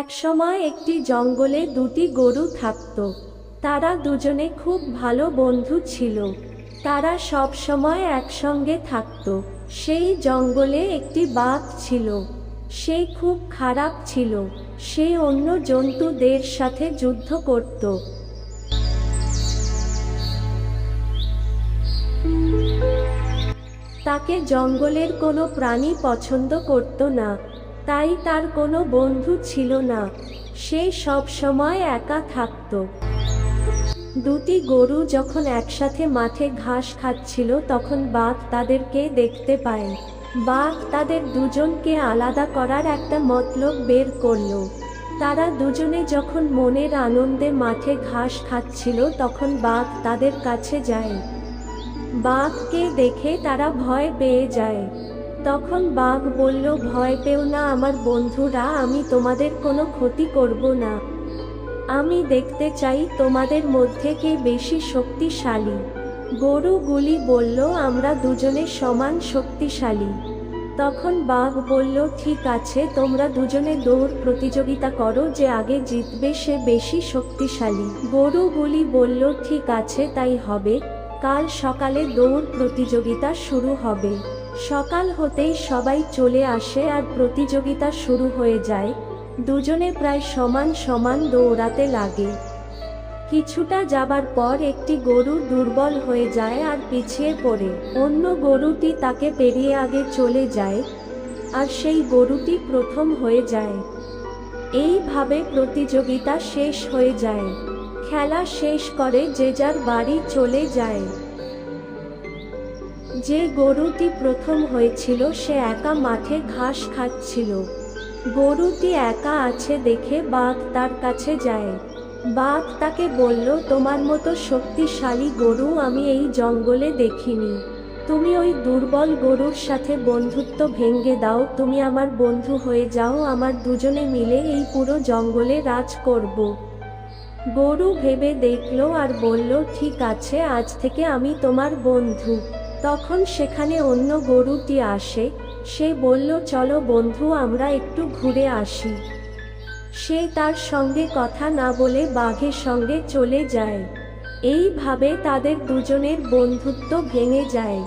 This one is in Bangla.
একসময় একটি জঙ্গলে দুটি গরু থাকত। তারা দুজনে খুব ভালো বন্ধু ছিল। তারা সব সময় একসঙ্গে থাকত। সেই জঙ্গলে একটি বাঘ ছিল। সে খুব খারাপ ছিল। সে অন্য জন্তুদের সাথে যুদ্ধ করত। তাকে জঙ্গলের কোনো প্রাণী পছন্দ করত না, তাই তার কোনো বন্ধু ছিল না। সে সব সময় একা থাকত। দুটি গরু যখন একসাথে মাঠে ঘাস খাচ্ছিল তখন বাঘ তাদেরকে দেখতে পায়। বাঘ তাদের দুজনকে আলাদা করার একটা মতলব বের করল। তারা দুজনে যখন মনের আনন্দে মাঠে ঘাস খাচ্ছিল তখন বাঘ তাদের কাছে যায়। বাঘকে দেখে তারা ভয় পেয়ে যায়। তখন বাঘ বলল, ভয় পেও না আমার বন্ধুরা, আমি তোমাদের কোনো ক্ষতি করব না। আমি দেখতে চাই তোমাদের মধ্যে কে বেশি শক্তিশালী। গরুগুলি বলল, আমরা দুজনে সমান শক্তিশালী। তখন বাঘ বলল, ঠিক আছে, তোমরা দুজনে দৌড় প্রতিযোগিতা করো, যে আগে জিতবে সে বেশি শক্তিশালী। গরুগুলি বলল, ঠিক আছে, তাই হবে। কাল সকালে দৌড় প্রতিযোগিতা শুরু হবে। সকাল হতেই সবাই চলে আসে আর প্রতিযোগিতা শুরু হয়ে যায়। দুজনে প্রায় সমান সমান দৌড়াতে লাগে। কিছুটা যাবার পর একটি গরু দুর্বল হয়ে যায় আর পিছিয়ে পড়ে। অন্য গরুটি তাকে পেরিয়ে আগে চলে যায় আর সেই গরুটি প্রথম হয়ে যায়। এইভাবে প্রতিযোগিতা শেষ হয়ে যায়। খেলা শেষ করে যে যার বাড়ি চলে যায়। যে গরুটি প্রথম হয়েছিল সে একা মাঠে ঘাস খাচ্ছিল। গরুটি একা আছে দেখে বাঘ তার কাছে যায়। বাঘ তাকে বলল, তোমার মতো শক্তিশালী গরু আমি এই জঙ্গলে দেখিনি। তুমি ওই দুর্বল গরুর সাথে বন্ধুত্ব ভেঙে দাও, তুমি আমার বন্ধু হয়ে যাও, আমার দুজনে মিলে এই পুরো জঙ্গলে রাজ করব। গরু ভেবে দেখলো আর বলল, ঠিক আছে, আজ থেকে আমি তোমার বন্ধু। তখন সেখানে অন্য গরুটি আসে। সে বলল, চলো বন্ধু, আমরা একটু ঘুরে আসি। সে তার সঙ্গে কথা না বলে বাঘের সঙ্গে চলে যায়। এইভাবে তাদের দুজনের বন্ধুত্ব ভেঙে যায়।